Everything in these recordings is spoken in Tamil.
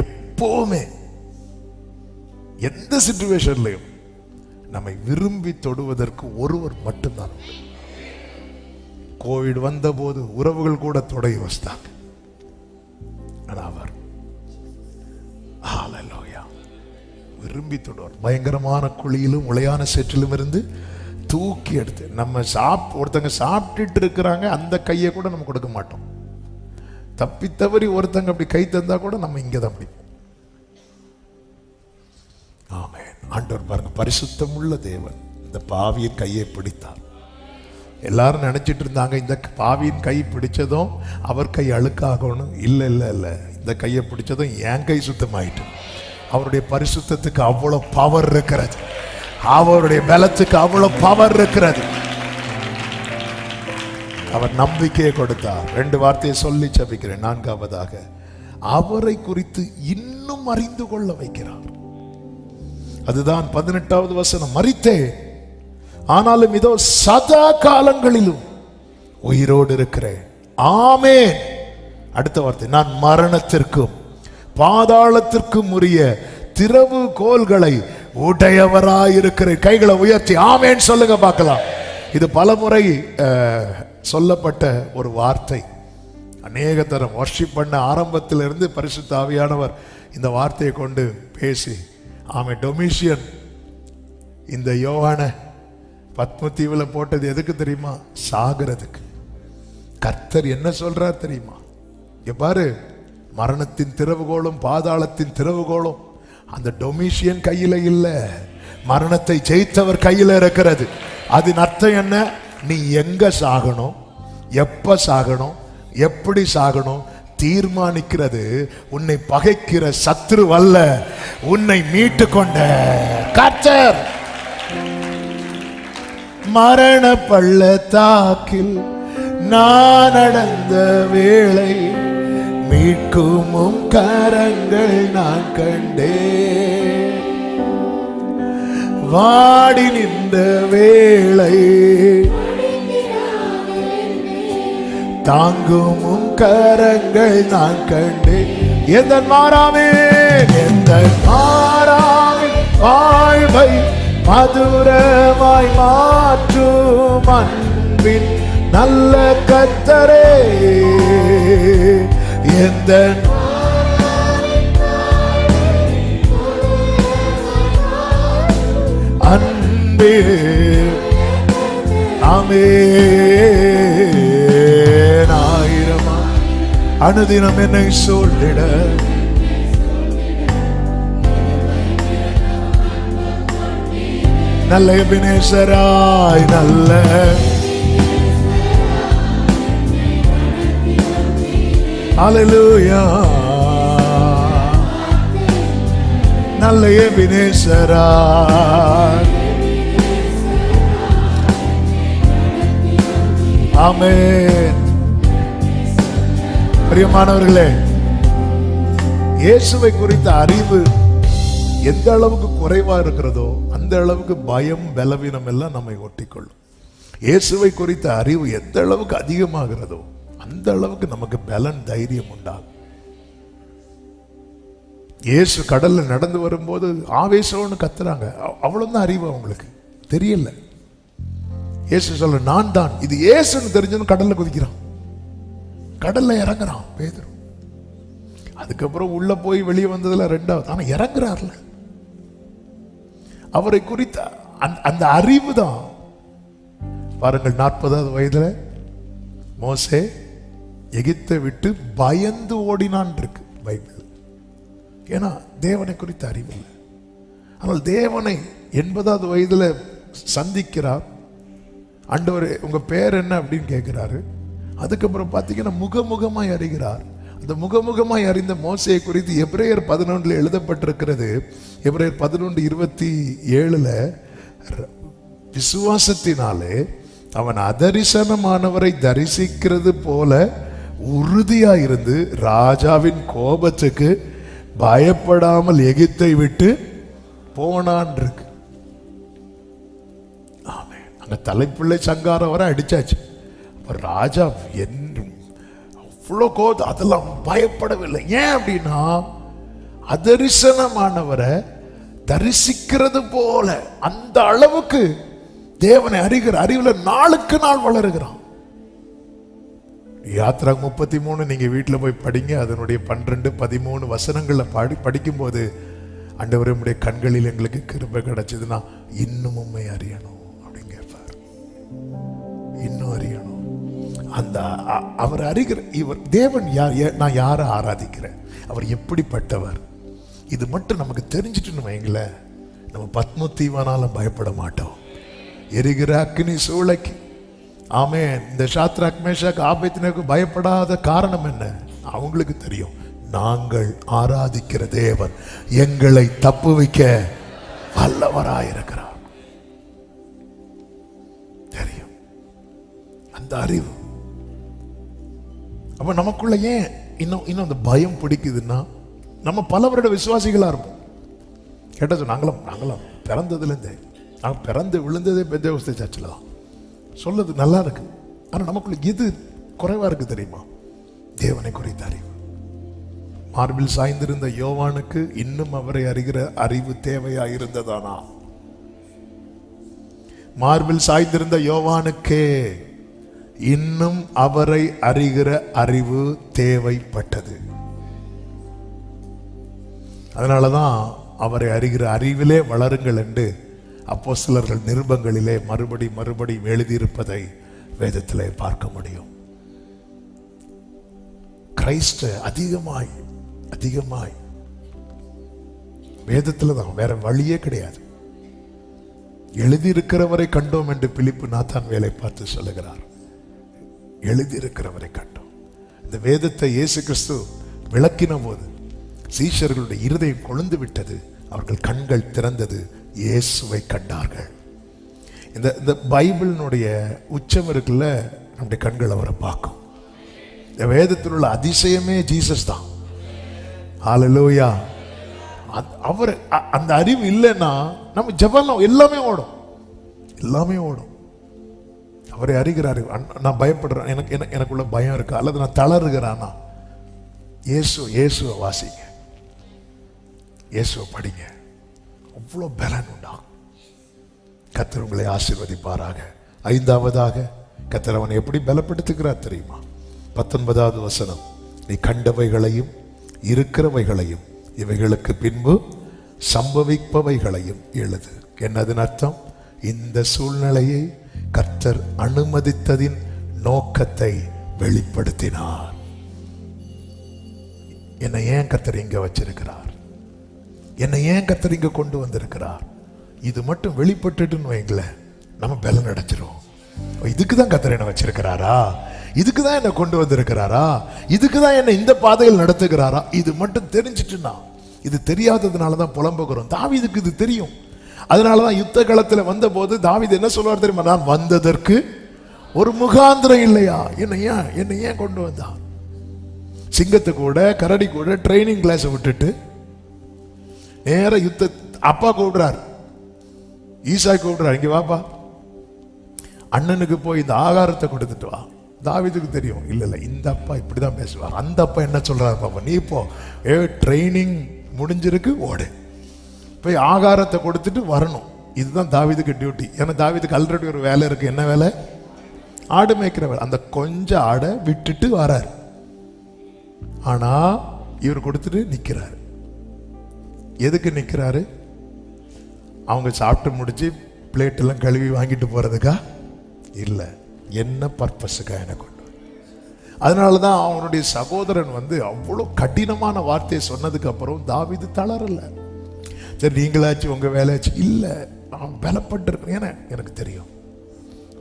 எப்பவுமே எந்த சிச்சுவேஷன்லையும் நம்மை விரும்பி தொடுவதற்கு ஒருவர் மட்டும்தான். கோவிட் வந்த போது உறவுகள் கூட தொடை வந்தாங்க. அவர் விரும்பி தொடுவார். பயங்கரமான குழியிலும் உளையான சேற்றிலும் இருந்து தூக்கி எடுத்து நம்ம ஒருத்தங்க சாப்பிட்டுட்டு இருக்கிறாங்க, அந்த கையை கூட நம்ம கொடுக்க மாட்டோம். தப்பி தவறி ஒருத்தங்க அப்படி கை தந்தா கூட நம்ம இங்கே தான் பிடிப்போம். ஆமென். ஆண்டவர் பாருங்க, பரிசுத்தம் உள்ள தேவன் இந்த பாவியின் கையை பிடித்தார். எல்லாரும் நினைச்சிட்டு இருந்தாங்க இந்த பாவியின் கை பிடிச்சதும் அவர் கை அழுக்காகணும். இல்லை இல்லை இல்லை, இந்த கையை பிடிச்சதும் என் கை சுத்தமாயிட்டு. அவருடைய பரிசுத்தத்துக்கு அவ்வளவு பவர் இருக்கிறது, அவருடைய பலத்துக்கு அவ்வளவு பவர் இருக்கிறது. அவர் நம்பிக்கையை கொடுத்தார். 2 வார்த்தையை சொல்லி ஜெபிக்கிறேன். 4வதாக அவரை குறித்து இன்னும் அறிந்து கொள்ள வைக்கிறார். அதுதான் 18வது வசனம். மரித்தேன், ஆனாலும் இதோ சதா காலங்களிலும் உயிரோடு இருக்கிறேன். ஆமென். அடுத்த வார்த்தை, நான் மரணத்திற்கும் பாதாளத்திற்கும் உரிய திறவுகோல்களை உடையவராயிருக்கிறேன். கைகளை உயர்த்தி ஆமென் சொல்லுங்க பார்க்கலாம். இது பலமுறை சொல்லப்பட்ட ஒரு வார்த்தை. அநேக தரம் வர்ஷிப் பண்ண ஆரம்பத்திலிருந்து பரிசுத்த ஆவியானவர் இந்த வார்த்தையை கொண்டு பேசி ஆமென். டொமிஷியன் இந்த யோவானை பத்மதீவில் போட்டது எதுக்கு தெரியுமா? சாகிறதுக்கு. கர்த்தர் என்ன சொல்றார் தெரியுமா? இங்க பாரு, மரணத்தின் திறவுகோலும் பாதாளத்தின் திறவுகோலும் அந்த டொமிஷியன் கையில இல்ல, மரணத்தை ஜெயித்தவர் கையில இருக்கிறது. அதன் அர்த்தம் என்ன? நீ எங்க சாகணும், எப்ப சாகணும், எப்படி சாகணும் தீர்மானிக்கிறது உன்னை பகைக்கிற சத்ரு அல்ல, உன்னை மீட்டு கொண்ட கர்த்தர். மரண பள்ளத்தாக்கில் நான் நடந்த வேளை மீட்கும் கரங்கள் நான் கண்டேன். வாடி நின்ற வேளை தாங்கும் கரங்கள் நான் கண்டேன். எந்த மாறாவின் வாழ்வை மதுரமாய் மாற்றும் அன்பின் நல்ல கர்த்தரே, எந்த அன்பே ஆமென். ஆயிரமா அனுதினம் என்னை சொல்லிட நல்ல எபினேசராய் நல்ல ஹல்லேலூயா நல்ல எபினேசராய் ஆமென். பிரியமானவர்களே, இயேசுவை குறித்த அறிவு எந்த அளவுக்கு குறைவா இருக்கிறதோ அந்த அளவுக்கு பயம் பலவீனம் எல்லாம் நம்மை ஒட்டிக்கொள்ளும். இயேசுவை குறித்த அறிவு எந்த அளவுக்கு அதிகமாகிறதோ அந்த அளவுக்கு நமக்கு பலன் தைரியம் உண்டாகும். இயேசு கடல்ல நடந்து வரும்போது ஆவேசம்னு கத்துறாங்க. அவ்வளவுதான் அறிவு அவங்களுக்கு தெரியல. இயேசு சொல்ல நான் தான், இது இயேசுன்னு தெரிஞ்சதும் கடல்ல குதிக்கிறான், கடல்ல இறங்குறான் பேதுரு. அதுக்கப்புறம் உள்ள போய் வெளியே வந்ததுல 2வது, ஆனா இறங்குறார்ல. அவரை குறித்த அந்த அறிவு தான் பாருங்கள். 40வது வயதுல மோசே எகிப்தை விட்டு பயந்து ஓடினான் இருக்கு பைபிள். ஏன்னா தேவனை குறித்த அறிவு இல்லை. ஆனால் தேவனை 80வது வயதுல சந்திக்கிறார். ஆண்டவர் உங்க பேர் என்ன அப்படின்னு கேட்கிறாரு. அதுக்கப்புறம் பார்த்தீங்கன்னா முகமுகமாய் அறிகிறார். அந்த முகமுகமாய் அறிந்த மோசையை குறித்து எபிரேயர் 11 எழுதப்பட்டிருக்கிறது. எபிரேயர் 11:27 விசுவாசத்தினாலே அவன் அதரிசனமானவரை தரிசிக்கிறது போல உறுதியாயிருந்து ராஜாவின் கோபத்துக்கு பயப்படாமல் எகிப்தை விட்டு போனான் இருக்கு. ஆமென். அங்க தலைப்பிள்ளை சங்காரம் வர அடிச்சாச்சு. ராஜா அவ்வளோ கோபம், அதெல்லாம் பயப்படவில்லை. ஏன் அப்படின்னா அதரிசனமானவரை தரிசிக்கிறது போல அந்த அளவுக்கு தேவனை அறிகிற அறிவுல நாளுக்கு நாள் வளருகிறான். யாத்ரா 33 நீங்க வீட்டுல போய் படிங்க. அதனுடைய 12-13 வசனங்களை படிக்கும் போது, ஆண்டவரே உம்முடைய கண்களில் எங்களுக்கு கிருபை கிடைச்சதுன்னா இன்னும் உம்மை அறியணும் அப்படின்னு கேட்பார். இன்னும் அறியணும். அந்த அவர் அறிகிற இவர் தேவன் நான் யாரை ஆராதிக்கிறேன், அவர் எப்படிப்பட்டவர், இது மட்டும் நமக்கு தெரிஞ்சிட்டுன்னு வைங்கள, நம்ம பத்ம தீவானாலும் பயப்பட மாட்டோம். எரிகிற அக்னி சூளைக்கு ஆமென். இந்த சாத்ராக் மேஷாக் ஆபேத்நேகோக்கு பயப்படாத காரணம் என்ன? அவங்களுக்கு தெரியும், நாங்கள் ஆராதிக்கிற தேவன் எங்களை தப்புவிக்க வல்லவராயிருக்கிறார். தெரியும் அந்த அறிவு. அப்ப நமக்குள்ள ஏன் இன்னும் அந்த பயம் பிடிக்குதுன்னா, நம்ம பல வருட விசுவாசிகளா இருப்போம். கேட்டது நாங்களாம் பிறந்ததுலேருந்தே, நாங்கள் பிறந்து விழுந்ததே பெந்தேகோஸ்தே சர்ச்சில் தான். சொல்றது நல்லா இருக்கு, ஆனா நமக்குள்ள எது குறைவா இருக்கு தெரியுமா? தேவனை குறித்த அறிவு. மார்பில் சாய்ந்திருந்த யோவானுக்கு இன்னும் அவரை அறிகிற அறிவு தேவையா இருந்ததானா? மார்பில் சாய்ந்திருந்த யோவானுக்கே இன்னும் அவரை அறிகிற அறிவு தேவைப்பட்டது. அதனாலதான் அவரை அறிகிற அறிவிலே வளருங்கள் என்று அப்போஸ்தலர்கள் நிருபங்களிலே மறுபடி எழுதியிருப்பதை வேதத்திலே பார்க்க முடியும். கிறிஸ்து அதிகமாய் வேதத்துல தான், வேற வழியே கிடையாது. எழுதியிருக்கிறவரை கண்டோம் என்று பிலிப்பு நாத்தான் வேலை பார்த்து சொல்லுகிறார். எழுதியிருக்கிறவரை கண்டோம். இந்த வேதத்தை இயேசு கிறிஸ்து விளக்கின போது சீஷர்களுடைய இருதயம் கொழுந்து விட்டது, அவர்கள் கண்கள் திறந்தது, இயேசுவை கண்டார்கள். இந்த பைபிளினுடைய உச்சம் இருக்குல்ல, நம்முடைய கண்கள் அவரை பார்க்கும். இந்த வேதத்தில் உள்ள அதிசயமே ஜீசஸ் தான். ஹல்லேலூயா. அவர் அந்த அறிவு இல்லைன்னா நம்ம ஜெபம் எல்லாமே ஓடும். அவரை அறிகிறாரு. நான் பயப்படுறேன், எனக்குள்ள பயம் இருக்கு, அல்லது நான் தளருகிறானா, இயேசுவை வாசிங்க, இயேசுவை படிங்க, அவ்வளோ பலன் உண்டாகும். கர்த்தர் உங்களை ஆசீர்வதிப்பாராக. 5ஆவதாக கர்த்தர் அவனை எப்படி பலப்படுத்துகிறார் தெரியுமா? 19வது வசனம், நீ கண்டவைகளையும் இருக்கிறவைகளையும் இவைகளுக்கு பின்பு சம்பவிப்பவைகளையும் எழுது. என்னதின் அர்த்தம்? இந்த சூழ்நிலையை கர்த்தர் அனுமதித்ததின் நோக்கத்தை வெளிப்படுத்தினார். என்னை ஏன் கர்த்தர் இங்க வச்சிருக்கிறார், என்னை ஏன் கர்த்தர் இங்க கொண்டு வந்திருக்கிறார், இது மட்டும் வெளிப்பட்டுன்னு வைங்களேன், நம்ம பலன் அடைஞ்சிரும். இதுக்குதான் கர்த்தர் என்ன வச்சிருக்கிறாரா, இதுக்குதான் என்ன கொண்டு வந்திருக்கிறாரா, இதுக்குதான் என்ன இந்த பாதையில் நடத்துகிறாரா, இது மட்டும் தெரிஞ்சிட்டுனா. இது தெரியாததுனாலதான் புலம்புகிறோம். தாவீதுக்கு இது தெரியும். அதனாலதான் யுத்த களத்துல வந்த போது தாவீது என்ன சொல்வார் தெரியுமா? நான் வந்ததற்கு ஒரு முகாந்திரம் இல்லையா, என்னை ஏன் கொண்டு வந்தான்? சிங்கத்தை கூட கரடி கூட ட்ரைனிங் கிளாஸ் விட்டுட்டு நேர யுத்த, அப்பா கூப்பிடுறார், ஈசாய் கூப்பிடுறார், இங்க வாப்பா, அண்ணனுக்கு போய் இந்த ஆகாரத்தை கொடுத்துட்டு வா. தாவீதுக்கு தெரியும், இல்ல இந்த அப்பா இப்படிதான் பேசுவார். அந்த அப்பா என்ன சொல்றாரு பாப்பா, நீ இப்போ ட்ரைனிங் முடிஞ்சிருக்கு, ஓடு போய் ஆகாரத்தை கொடுத்துட்டு வரணும். இதுதான் தாவீதுக்கு டியூட்டி. ஏன்னா தாவீதுக்கு ஆல்ரெடி ஒரு வேலை இருக்கு. என்ன வேலை? ஆடு மேய்க்கிற வேலை. அந்த கொஞ்சம் ஆடை விட்டுட்டு வரார். ஆனா இவர் கொடுத்துட்டு நிக்கிறாரு. எதுக்கு நிக்கிறாரு? அவங்க சாப்பிட்டு முடிச்சு பிளேட் எல்லாம் கழுவி வாங்கிட்டு போறதுக்கா இல்ல, என்ன பர்பஸுக்கா என்ன கொண்டு. அதனாலதான் அவனுடைய சகோதரன் அவ்வளவு கடினமான வார்த்தையை சொன்னதுக்கு அப்புறம் தாவீது தளரல. சரி நீங்களாச்சும் உங்க வேலையாச்சு இல்ல, நான் பலப்பட்டிருக்கேன். ஏன்னா எனக்கு தெரியும்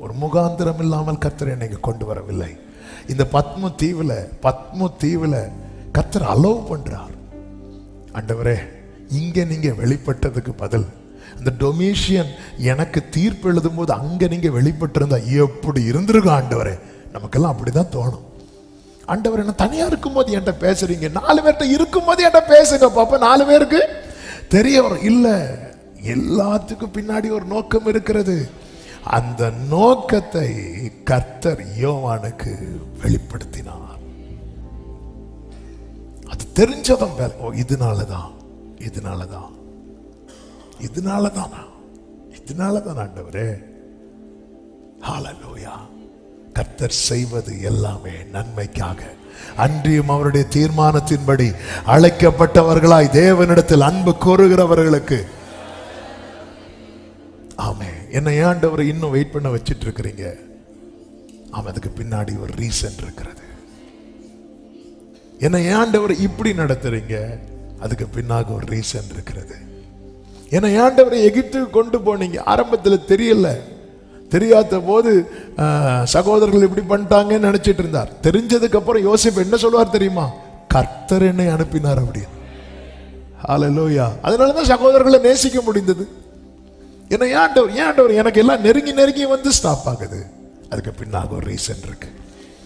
ஒரு முகாந்திரம் இல்லாமல் கர்த்தர் என்னை கொண்டு வரவில்லை. இந்த பத்ம தீவுல கர்த்தர் அலோவ் பண்றார். ஆண்டவரே, இங்க நீங்க வெளிப்பட்டதுக்கு பதில் அந்த டொமிஷியன் எனக்கு தீர்ப்பு எழுதும் போது அங்க நீங்க வெளிப்பட்டிருந்தா எப்படி இருந்திருக்கும் ஆண்டவரே. நமக்கெல்லாம் அப்படிதான் தோணும். ஆண்டவர் என்ன தனியா இருக்கும்போது என்கிட்ட பேசுறீங்க, 4 பேர்கிட்ட இருக்கும்போது என்கிட்ட பேசுங்க பாப்பா, 4 பேருக்கு தெரிய வரும். இல்ல, எல்லாத்துக்கும் பின்னாடி ஒரு நோக்கம் இருக்கிறது. அந்த நோக்கத்தை கர்த்தர் யோவானுக்கு வெளிப்படுத்தினார். அது தெரிஞ்சதும் இதனாலதான் இதனாலதான் ஆண்டவரே. ஹல்லேலூயா. கர்த்தர் செய்வது எல்லாமே நன்மைக்காக, அன்றியும் அவருடைய தீர்மானத்தின்படி அழைக்கப்பட்டவர்களாய் தேவனிடத்தில் அன்பு கூறுகிறவர்களுக்கு. ஆமே. என்னை ஆண்டவரை இன்னும் வெயிட் பண்ண வச்சிட்டு இருக்கிறீங்க. ஆமா, அதுக்கு பின்னாடி ஒரு ரீசன் இருக்கிறது. என்னை ஆண்டவர் இப்படி நடத்துறீங்க, அதுக்கு பின்னாடி ஒரு ரீசன் இருக்கிறது. என்னை ஆண்டவரை எகிப்துக்கு கொண்டு போனீங்க, ஆரம்பத்தில் தெரியல, தெரியாத போது சகோதரர்கள் இப்படி பண்ணிட்டாங்கன்னு நினைச்சிட்டு இருந்தார். தெரிஞ்சதுக்கு அப்புறம் யோசிப்பு என்ன சொல்லுவார் தெரியுமா? கர்த்தர் என்னை அனுப்பினார் அப்படின்னு. ஹல்லேலூயா. அதனாலதான் சகோதரர்களை நேசிக்க முடிந்தது. என்னை ஆண்டவர் எனக்கு எல்லாம் நெருங்கி வந்து ஸ்டாப் ஆகுது. அதுக்கு பின்னாக ஒரு ரீசன் இருக்கு.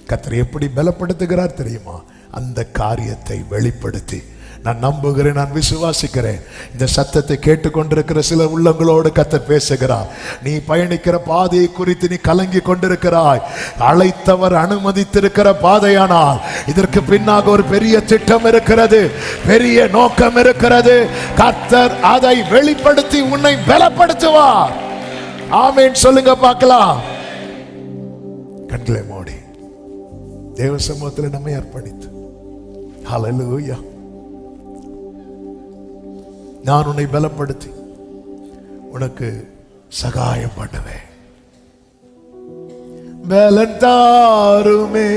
கர்த்தர் எப்படி பலப்படுத்துகிறார் தெரியுமா? அந்த காரியத்தை வெளிப்படுத்தி, நான் நம்புகிறேன், நான் விசுவாசிக்கிறேன், இந்த சத்தத்தை கேட்டுக்கொண்டிருக்கிற சில உள்ளங்களோடு கர்த்தர் பேசுகிறார். நீ பயணிக்கிற பாதையை குறித்து நீ கலங்கி கொண்டிருக்கிறாய். அழைத்தவர் அனுமதித்திருக்கிற பாதையானால் இதற்கு பின்னாக ஒரு பெரிய திட்டம் இருக்கிறது, பெரிய நோக்கம் இருக்கிறது. கர்த்தர் அதை வெளிப்படுத்தி உன்னை பலப்படுத்துவார். ஆமென் சொல்லுங்க பார்க்கலாம். கண்களை மூடி தேவ சமூகத்தில் நம்மை அர்ப்பணித்து, ஹல்லேலூயா. நான் உன்னை பலப்படுத்தி உனக்கு சகாயம் பண்ணுவேன். பலன் தாருமே,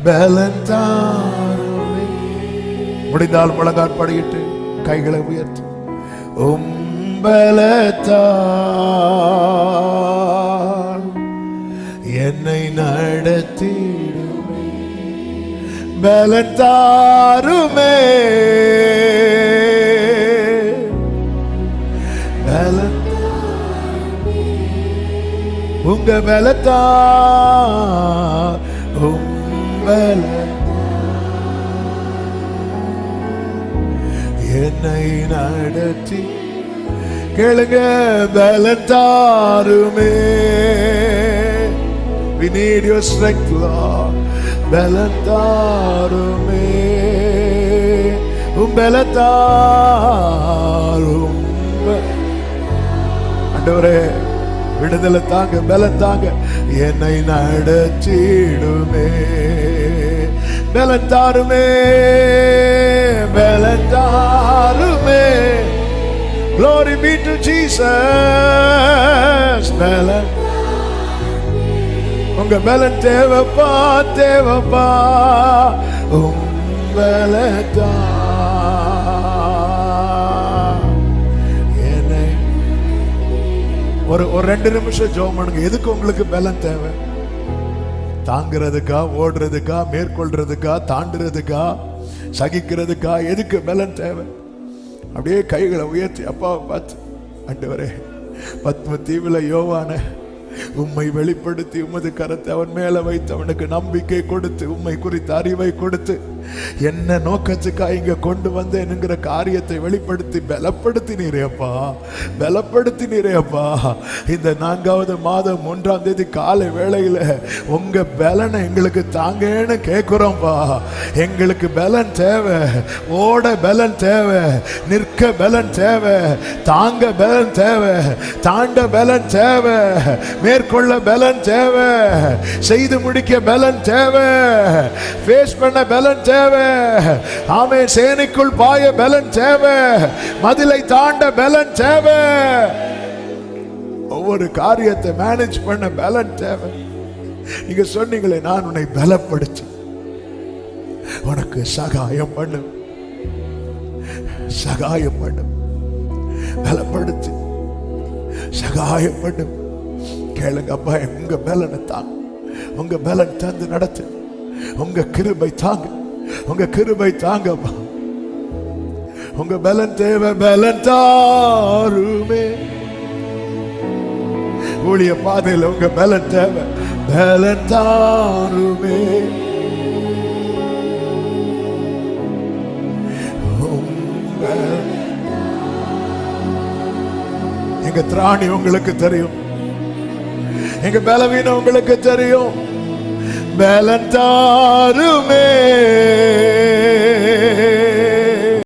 பலன் தாருமே. முடிந்தால் முழங்கால் படியிட்டு கைகளை உயர்த்தி, பலத்தால் என்னை நடத்திடுமே, பலன் தாருமே, பலன் உங்க பலத்தால், என்னை நடத்தி. கேளுங்க, பலன் தாருமே. We need your strength, Lord. பலன் தாருமே, பலன் தாரும். ஆண்டவரே விடுதலை தாங்க, பலன் தாங்க, என்னை நடத்திடுமே, பலன் தாருமே, பலன் தாருமே. Glory be to Jesus. பலன், உங்க பலன் தேவப்பா, தேவப்பா, பலத்தா என்னை. ஒரு 2 நிமிஷம் ஜெபம் பண்ணுங்க. எதுக்கு உங்களுக்கு பலன் தேவை? தாங்கிறதுக்கா, ஓடுறதுக்கா, மேற்கொள்றதுக்கா, தாண்டுறதுக்கா, சகிக்கிறதுக்கா? எதுக்கு பலன் தேவை? அப்படியே கைகளை உயர்த்தி அப்பாவை பார்த்து, ஆண்டவரே, பத்ம தீவுல யோவான உம்மை வெளிப்படுத்தி உமது கரத்தை அவன் மேல வைத்து அவனுக்கு நம்பிக்கை கொடுத்து உம்மை குறித்த அறிவை கொடுத்து என்ன நோக்கத்துக்கா இங்க கொண்டு வந்தேன்ங்கிற காரியத்தை வெளிப்படுத்தி பலப்படுத்தினீரேப்பா, பலப்படுத்தினீரேப்பா. இந்த 4வது மாதம் 1ஆம் தேதி காலை வேளையில உங்க பலனை எங்களுக்கு தாங்கன்னு கேட்கிறோம்ப்பா. எங்களுக்கு பலன் தேவை, ஓட பலன் தேவை, நிற்க பலன் தேவை, தாங்க பலன் தேவை, தாண்ட பலன் தேவை, மேற்கொள்ள பலன் தேவை, செய்து முடிக்க பலன் தேவை, ஃபேஸ் பண்ண பலன் தேவை. ஆமே, சேனைக்குள் பாய பலன் தேவை, மதிலை தாண்ட பலன் தேவை, ஒவ்வொரு காரியத்தை மேனேஜ் பண்ண பலன் தேவை. நீங்க சொன்னீங்களே, நான் உன்னை பலப்படுத்தி உனக்கு சகாயம் பண்ணு, சகாயம் பண்ணு, பலப்படுத்தி சகாயம் பண்ணு. கேளுங்க அப்பா, உங்க பலனை தாங்க, உங்க பலன் தந்து நடத்து, உங்க கிருபை தாங்க, உங்க கிருபை தாங்கப்பா. உங்க பலன் தேவை, பலன் தாருமே. ஊழிய பாதையில் உங்க பலன் தேவை, பலன் தாருமே. எங்க திராணி உங்களுக்கு தெரியும், எங்க பலவீனம் உங்களுக்கு தெரியும். பலன் தாருமே,